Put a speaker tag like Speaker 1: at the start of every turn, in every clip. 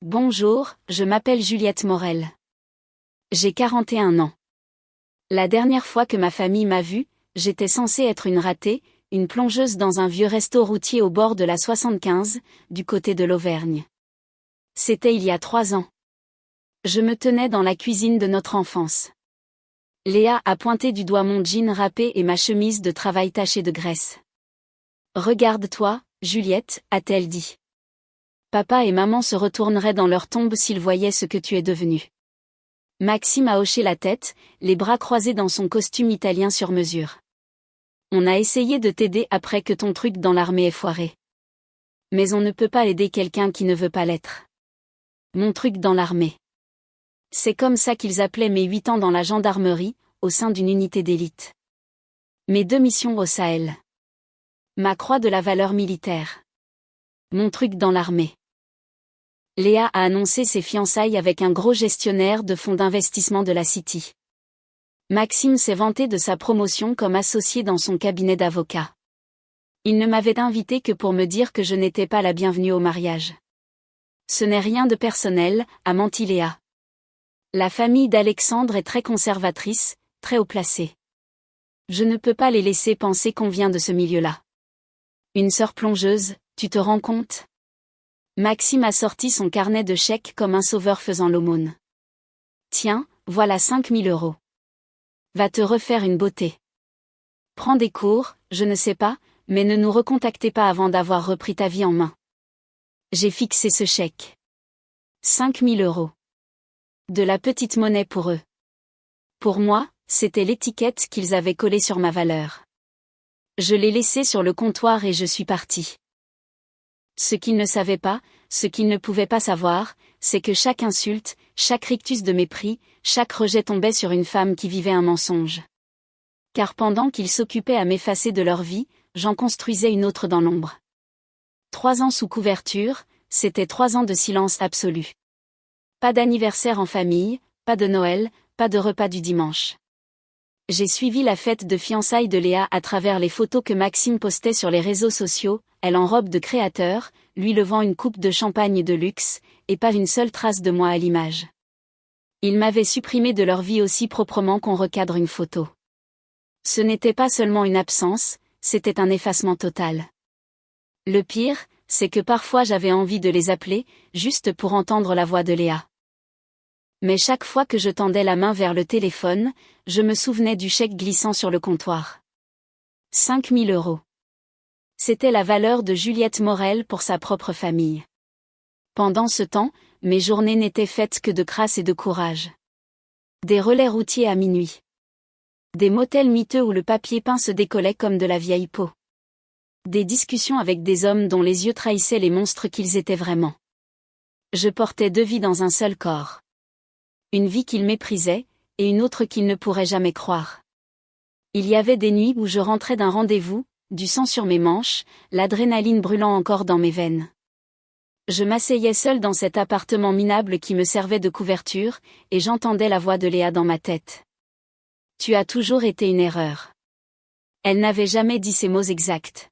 Speaker 1: Bonjour, je m'appelle Juliette Morel. J'ai 41 ans. La dernière fois que ma famille m'a vue, j'étais censée être une ratée, une plongeuse dans un vieux resto routier au bord de la 75, du côté de l'Auvergne. C'était il y a 3 ans. Je me tenais dans la cuisine de notre enfance. Léa a pointé du doigt mon jean râpé et ma chemise de travail tachée de graisse. Regarde-toi, Juliette, a-t-elle dit. Papa et maman se retourneraient dans leur tombe s'ils voyaient ce que tu es devenue. Maxime a hoché la tête, les bras croisés dans son costume italien sur mesure. On a essayé de t'aider après que ton truc dans l'armée ait foiré. Mais on ne peut pas aider quelqu'un qui ne veut pas l'être. Mon truc dans l'armée. C'est comme ça qu'ils appelaient mes 8 ans dans la gendarmerie, au sein d'une unité d'élite. Mes 2 missions au Sahel. Ma croix de la valeur militaire. Mon truc dans l'armée. Léa a annoncé ses fiançailles avec un gros gestionnaire de fonds d'investissement de la City. Maxime s'est vanté de sa promotion comme associé dans son cabinet d'avocat. Il ne m'avait invité que pour me dire que je n'étais pas la bienvenue au mariage. Ce n'est rien de personnel, a menti Léa. La famille d'Alexandre est très conservatrice, très haut placée. Je ne peux pas les laisser penser qu'on vient de ce milieu-là. Une sœur plongeuse, tu te rends compte ? Maxime a sorti son carnet de chèques comme un sauveur faisant l'aumône. Tiens, voilà 5 000 €. Va te refaire une beauté. Prends des cours, je ne sais pas, mais ne nous recontactez pas avant d'avoir repris ta vie en main. J'ai fixé ce chèque. 5 000 €. De la petite monnaie pour eux. Pour moi, c'était l'étiquette qu'ils avaient collée sur ma valeur. Je l'ai laissée sur le comptoir et je suis partie. Ce qu'ils ne savaient pas, ce qu'ils ne pouvaient pas savoir, c'est que chaque insulte, chaque rictus de mépris, chaque rejet tombait sur une femme qui vivait un mensonge. Car pendant qu'ils s'occupaient à m'effacer de leur vie, j'en construisais une autre dans l'ombre. 3 ans sous couverture, c'était 3 ans de silence absolu. Pas d'anniversaire en famille, pas de Noël, pas de repas du dimanche. J'ai suivi la fête de fiançailles de Léa à travers les photos que Maxime postait sur les réseaux sociaux, elle en robe de créateur, lui levant une coupe de champagne de luxe, et pas une seule trace de moi à l'image. Ils m'avaient supprimé de leur vie aussi proprement qu'on recadre une photo. Ce n'était pas seulement une absence, c'était un effacement total. Le pire, c'est que parfois j'avais envie de les appeler, juste pour entendre la voix de Léa. Mais chaque fois que je tendais la main vers le téléphone, je me souvenais du chèque glissant sur le comptoir. 5 000 €. C'était la valeur de Juliette Morel pour sa propre famille. Pendant ce temps, mes journées n'étaient faites que de crasse et de courage. Des relais routiers à minuit. Des motels miteux où le papier peint se décollait comme de la vieille peau. Des discussions avec des hommes dont les yeux trahissaient les monstres qu'ils étaient vraiment. Je portais 2 vies dans un seul corps. Une vie qu'ils méprisaient, et une autre qu'ils ne pourraient jamais croire. Il y avait des nuits où je rentrais d'un rendez-vous, du sang sur mes manches, l'adrénaline brûlant encore dans mes veines. Je m'asseyais seule dans cet appartement minable qui me servait de couverture, et j'entendais la voix de Léa dans ma tête. Tu as toujours été une erreur. Elle n'avait jamais dit ces mots exacts.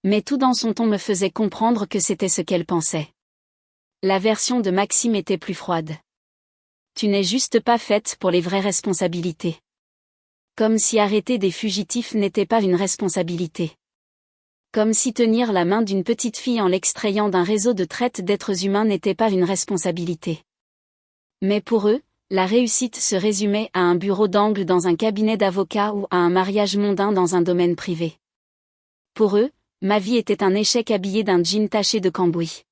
Speaker 1: Mais tout dans son ton me faisait comprendre que c'était ce qu'elle pensait. La version de Maxime était plus froide. Tu n'es juste pas faite pour les vraies responsabilités. Comme si arrêter des fugitifs n'était pas une responsabilité. Comme si tenir la main d'une petite fille en l'extrayant d'un réseau de traite d'êtres humains n'était pas une responsabilité. Mais pour eux, la réussite se résumait à un bureau d'angle dans un cabinet d'avocat ou à un mariage mondain dans un domaine privé. Pour eux, ma vie était un échec habillé d'un jean taché de cambouis.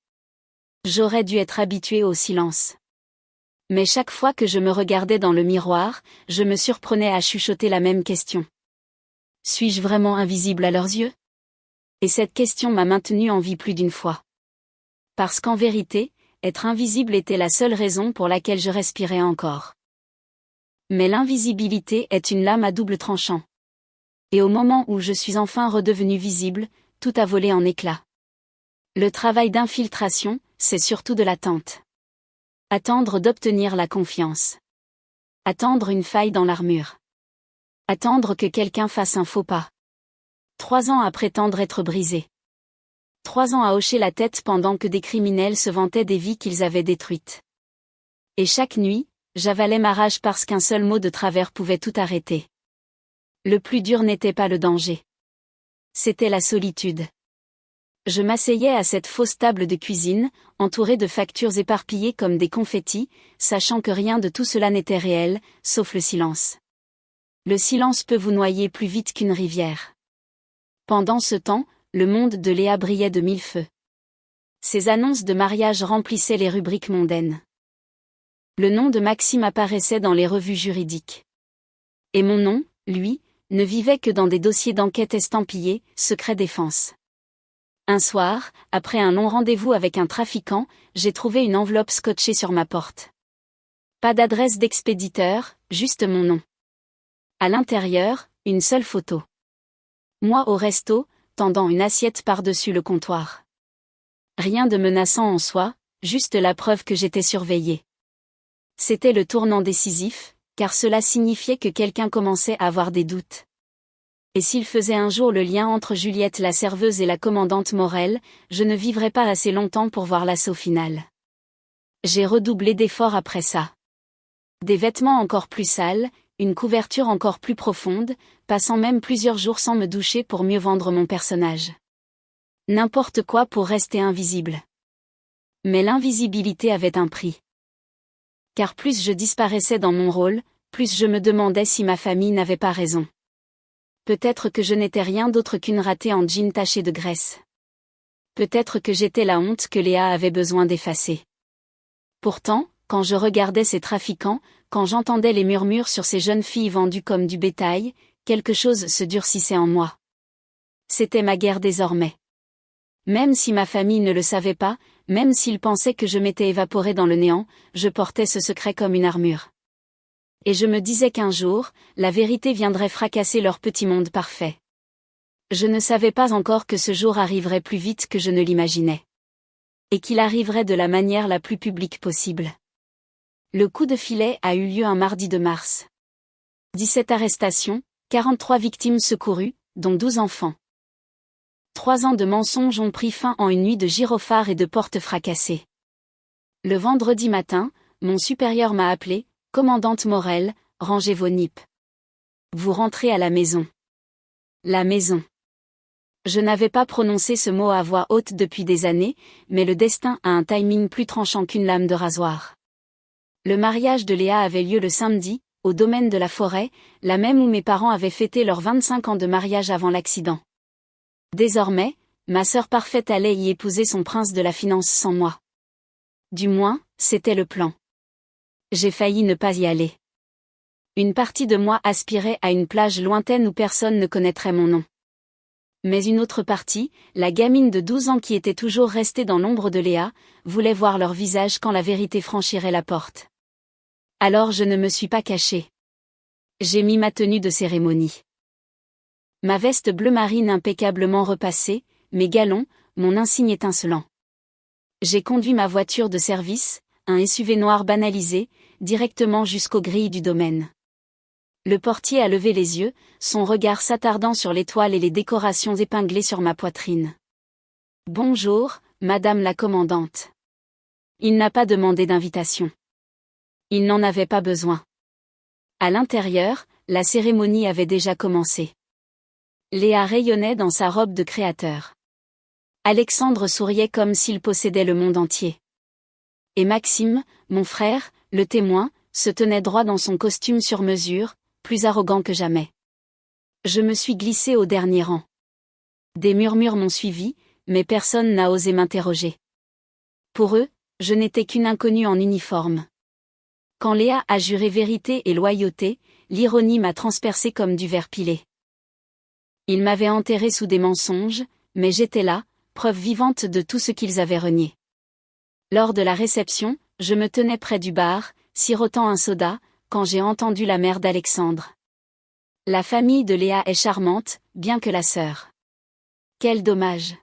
Speaker 1: J'aurais dû être habituée au silence. Mais chaque fois que je me regardais dans le miroir, je me surprenais à chuchoter la même question. Suis-je vraiment invisible à leurs yeux ? Et cette question m'a maintenue en vie plus d'une fois. Parce qu'en vérité, être invisible était la seule raison pour laquelle je respirais encore. Mais l'invisibilité est une lame à double tranchant. Et au moment où je suis enfin redevenue visible, tout a volé en éclats. Le travail d'infiltration, c'est surtout de l'attente. Attendre d'obtenir la confiance. Attendre une faille dans l'armure. Attendre que quelqu'un fasse un faux pas. 3 ans à prétendre être brisé. 3 ans à hocher la tête pendant que des criminels se vantaient des vies qu'ils avaient détruites. Et chaque nuit, j'avalais ma rage parce qu'un seul mot de travers pouvait tout arrêter. Le plus dur n'était pas le danger. C'était la solitude. Je m'asseyais à cette fausse table de cuisine, entourée de factures éparpillées comme des confettis, sachant que rien de tout cela n'était réel, sauf le silence. Le silence peut vous noyer plus vite qu'une rivière. Pendant ce temps, le monde de Léa brillait de mille feux. Ses annonces de mariage remplissaient les rubriques mondaines. Le nom de Maxime apparaissait dans les revues juridiques. Et mon nom, lui, ne vivait que dans des dossiers d'enquête estampillés « Secret défense ». Un soir, après un long rendez-vous avec un trafiquant, j'ai trouvé une enveloppe scotchée sur ma porte. Pas d'adresse d'expéditeur, juste mon nom. À l'intérieur, une seule photo. Moi au resto, tendant une assiette par-dessus le comptoir. Rien de menaçant en soi, juste la preuve que j'étais surveillée. C'était le tournant décisif, car cela signifiait que quelqu'un commençait à avoir des doutes. Et s'il faisait un jour le lien entre Juliette la serveuse et la commandante Morel, je ne vivrais pas assez longtemps pour voir l'assaut final. J'ai redoublé d'efforts après ça. Des vêtements encore plus sales, une couverture encore plus profonde, passant même plusieurs jours sans me doucher pour mieux vendre mon personnage. N'importe quoi pour rester invisible. Mais l'invisibilité avait un prix. Car plus je disparaissais dans mon rôle, plus je me demandais si ma famille n'avait pas raison. Peut-être que je n'étais rien d'autre qu'une ratée en jean taché de graisse. Peut-être que j'étais la honte que Léa avait besoin d'effacer. Pourtant, quand je regardais ces trafiquants, quand j'entendais les murmures sur ces jeunes filles vendues comme du bétail, quelque chose se durcissait en moi. C'était ma guerre désormais. Même si ma famille ne le savait pas, même s'ils pensaient que je m'étais évaporée dans le néant, je portais ce secret comme une armure. Et je me disais qu'un jour, la vérité viendrait fracasser leur petit monde parfait. Je ne savais pas encore que ce jour arriverait plus vite que je ne l'imaginais. Et qu'il arriverait de la manière la plus publique possible. Le coup de filet a eu lieu un mardi de mars. 17 arrestations, 43 victimes secourues, dont 12 enfants. 3 ans de mensonges ont pris fin en une nuit de gyrophares et de portes fracassées. Le vendredi matin, mon supérieur m'a appelé, « Commandante Morel, rangez vos nippes. Vous rentrez à la maison. » La maison. Je n'avais pas prononcé ce mot à voix haute depuis des années, mais le destin a un timing plus tranchant qu'une lame de rasoir. Le mariage de Léa avait lieu le samedi, au domaine de la forêt, la même où mes parents avaient fêté leurs 25 ans de mariage avant l'accident. Désormais, ma sœur parfaite allait y épouser son prince de la finance sans moi. Du moins, c'était le plan. J'ai failli ne pas y aller. Une partie de moi aspirait à une plage lointaine où personne ne connaîtrait mon nom. Mais une autre partie, la gamine de 12 ans qui était toujours restée dans l'ombre de Léa, voulait voir leur visage quand la vérité franchirait la porte. Alors je ne me suis pas cachée. J'ai mis ma tenue de cérémonie. Ma veste bleu marine impeccablement repassée, mes galons, mon insigne étincelant. J'ai conduit ma voiture de service, un SUV noir banalisé, directement jusqu'aux grilles du domaine. Le portier a levé les yeux, son regard s'attardant sur l'étoile et les décorations épinglées sur ma poitrine. « Bonjour, Madame la commandante. » Il n'a pas demandé d'invitation. Il n'en avait pas besoin. À l'intérieur, la cérémonie avait déjà commencé. Léa rayonnait dans sa robe de créateur. Alexandre souriait comme s'il possédait le monde entier. Et Maxime, mon frère, le témoin, se tenait droit dans son costume sur mesure, plus arrogant que jamais. Je me suis glissée au dernier rang. Des murmures m'ont suivi, mais personne n'a osé m'interroger. Pour eux, je n'étais qu'une inconnue en uniforme. Quand Léa a juré vérité et loyauté, l'ironie m'a transpercée comme du verre pilé. Ils m'avaient enterrée sous des mensonges, mais j'étais là, preuve vivante de tout ce qu'ils avaient renié. Lors de la réception, je me tenais près du bar, sirotant un soda, quand j'ai entendu la mère d'Alexandre. La famille de Léa est charmante, bien que la sœur. Quel dommage.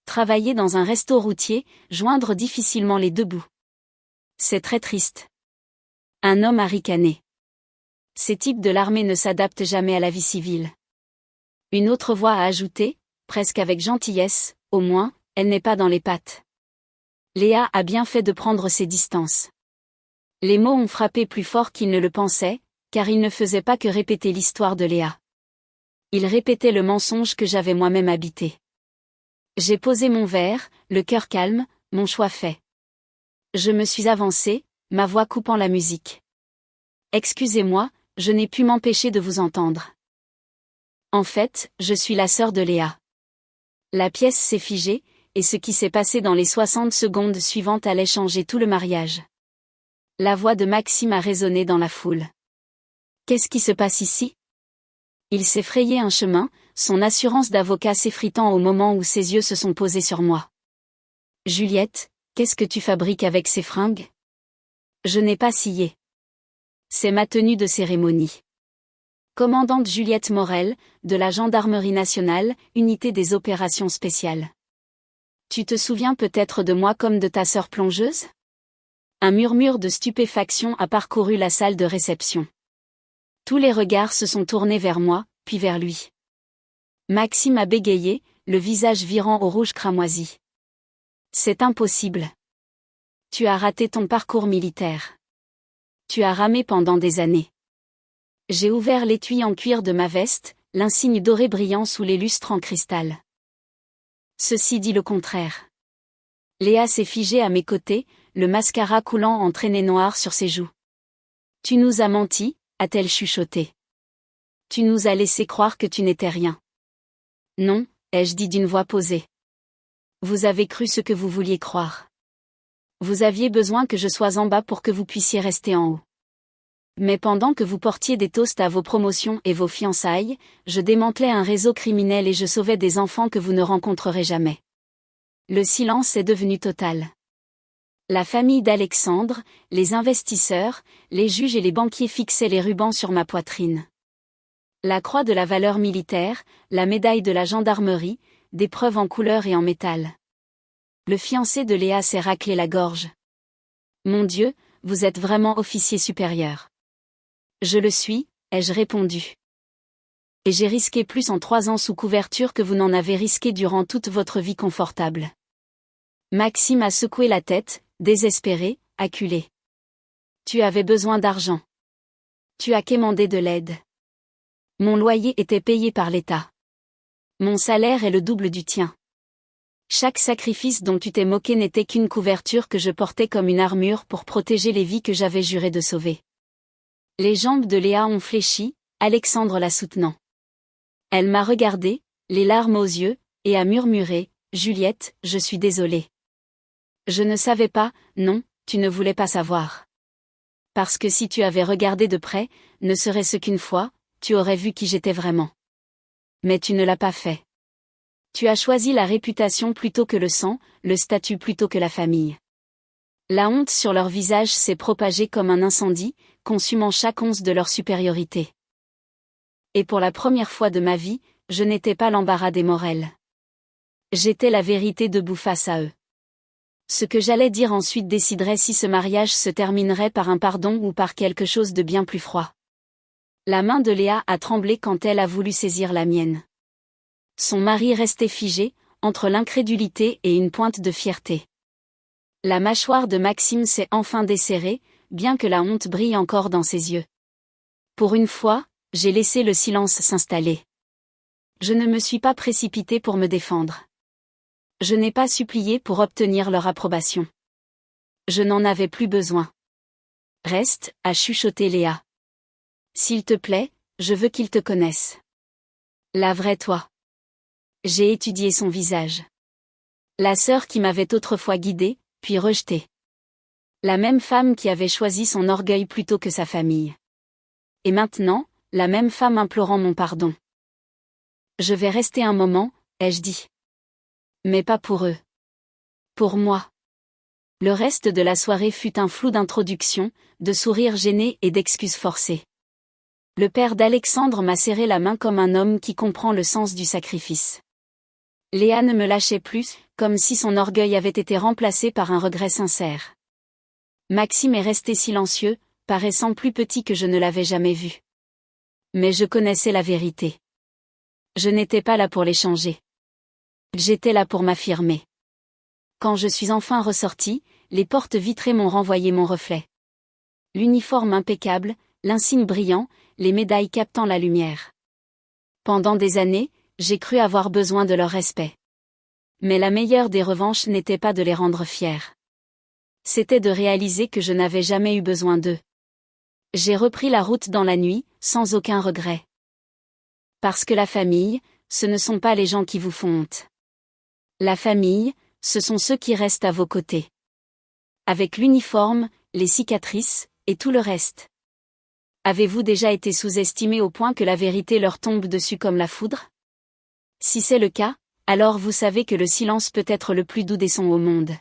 Speaker 1: Travailler dans un resto routier, joindre difficilement les deux bouts. C'est très triste. Un homme a ricané. Ces types de l'armée ne s'adaptent jamais à la vie civile. Une autre voix a ajouté, presque avec gentillesse, Au moins, elle n'est pas dans les pattes. Léa a bien fait de prendre ses distances. Les mots ont frappé plus fort qu'il ne le pensait, car il ne faisait pas que répéter l'histoire de Léa. Il répétait le mensonge que j'avais moi-même habité. J'ai posé mon verre, le cœur calme, mon choix fait. Je me suis avancée, ma voix coupant la musique. Excusez-moi, je n'ai pu m'empêcher de vous entendre. En fait, je suis la sœur de Léa. La pièce s'est figée, et ce qui s'est passé dans les 60 secondes suivantes allait changer tout le mariage. La voix de Maxime a résonné dans la foule. Qu'est-ce qui se passe ici? Il s'est frayé un chemin, son assurance d'avocat s'effritant au moment où ses yeux se sont posés sur moi. Juliette, qu'est-ce que tu fabriques avec ces fringues? Je n'ai pas scié. C'est ma tenue de cérémonie. Commandante Juliette Morel, de la Gendarmerie nationale, unité des opérations spéciales. Tu te souviens peut-être de moi comme de ta sœur plongeuse? Un murmure de stupéfaction a parcouru la salle de réception. Tous les regards se sont tournés vers moi, puis vers lui. Maxime a bégayé, le visage virant au rouge cramoisi. C'est impossible. Tu as raté ton parcours militaire. Tu as ramé pendant des années. J'ai ouvert l'étui en cuir de ma veste, l'insigne doré brillant sous les lustres en cristal. Ceci dit le contraire. Léa s'est figée à mes côtés, le mascara coulant en traînées noires sur ses joues. Tu nous as menti, a-t-elle chuchoté. Tu nous as laissé croire que tu n'étais rien. Non, ai-je dit d'une voix posée. Vous avez cru ce que vous vouliez croire. Vous aviez besoin que je sois en bas pour que vous puissiez rester en haut. Mais pendant que vous portiez des toasts à vos promotions et vos fiançailles, je démantelais un réseau criminel et je sauvais des enfants que vous ne rencontrerez jamais. Le silence est devenu total. La famille d'Alexandre, les investisseurs, les juges et les banquiers fixaient les rubans sur ma poitrine. La croix de la valeur militaire, la médaille de la gendarmerie, des preuves en couleur et en métal. Le fiancé de Léa s'est raclé la gorge. Mon Dieu, vous êtes vraiment officier supérieur. Je le suis, ai-je répondu. Et j'ai risqué plus en 3 ans sous couverture que vous n'en avez risqué durant toute votre vie confortable. Maxime a secoué la tête, désespéré, acculé. Tu avais besoin d'argent. Tu as quémandé de l'aide. Mon loyer était payé par l'État. Mon salaire est le double du tien. Chaque sacrifice dont tu t'es moqué n'était qu'une couverture que je portais comme une armure pour protéger les vies que j'avais juré de sauver. Les jambes de Léa ont fléchi, Alexandre la soutenant. Elle m'a regardé, les larmes aux yeux, et a murmuré, « Juliette, je suis désolée. Je ne savais pas, non, tu ne voulais pas savoir. Parce que si tu avais regardé de près, ne serait-ce qu'une fois, tu aurais vu qui j'étais vraiment. Mais tu ne l'as pas fait. Tu as choisi la réputation plutôt que le sang, le statut plutôt que la famille. » La honte sur leur visage s'est propagée comme un incendie, consumant chaque once de leur supériorité. Et pour la première fois de ma vie, je n'étais pas l'embarras des Morel. J'étais la vérité debout face à eux. Ce que j'allais dire ensuite déciderait si ce mariage se terminerait par un pardon ou par quelque chose de bien plus froid. La main de Léa a tremblé quand elle a voulu saisir la mienne. Son mari restait figé, entre l'incrédulité et une pointe de fierté. La mâchoire de Maxime s'est enfin desserrée, bien que la honte brille encore dans ses yeux. Pour une fois, j'ai laissé le silence s'installer. Je ne me suis pas précipitée pour me défendre. Je n'ai pas supplié pour obtenir leur approbation. Je n'en avais plus besoin. Reste, a chuchoté Léa. S'il te plaît, je veux qu'ils te connaissent. La vraie toi. J'ai étudié son visage. La sœur qui m'avait autrefois guidée, puis rejetée. La même femme qui avait choisi son orgueil plutôt que sa famille. Et maintenant, la même femme implorant mon pardon. Je vais rester un moment, ai-je dit. Mais pas pour eux. Pour moi. Le reste de la soirée fut un flou d'introductions, de sourires gênés et d'excuses forcées. Le père d'Alexandre m'a serré la main comme un homme qui comprend le sens du sacrifice. Léa ne me lâchait plus, comme si son orgueil avait été remplacé par un regret sincère. Maxime est resté silencieux, paraissant plus petit que je ne l'avais jamais vu. Mais je connaissais la vérité. Je n'étais pas là pour les changer. J'étais là pour m'affirmer. Quand je suis enfin ressorti, les portes vitrées m'ont renvoyé mon reflet. L'uniforme impeccable, l'insigne brillant, les médailles captant la lumière. Pendant des années, j'ai cru avoir besoin de leur respect. Mais la meilleure des revanches n'était pas de les rendre fiers. C'était de réaliser que je n'avais jamais eu besoin d'eux. J'ai repris la route dans la nuit, sans aucun regret. Parce que la famille, ce ne sont pas les gens qui vous font honte. La famille, ce sont ceux qui restent à vos côtés. Avec l'uniforme, les cicatrices, et tout le reste. Avez-vous déjà été sous-estimé au point que la vérité leur tombe dessus comme la foudre? Si c'est le cas, alors vous savez que le silence peut être le plus doux des sons au monde.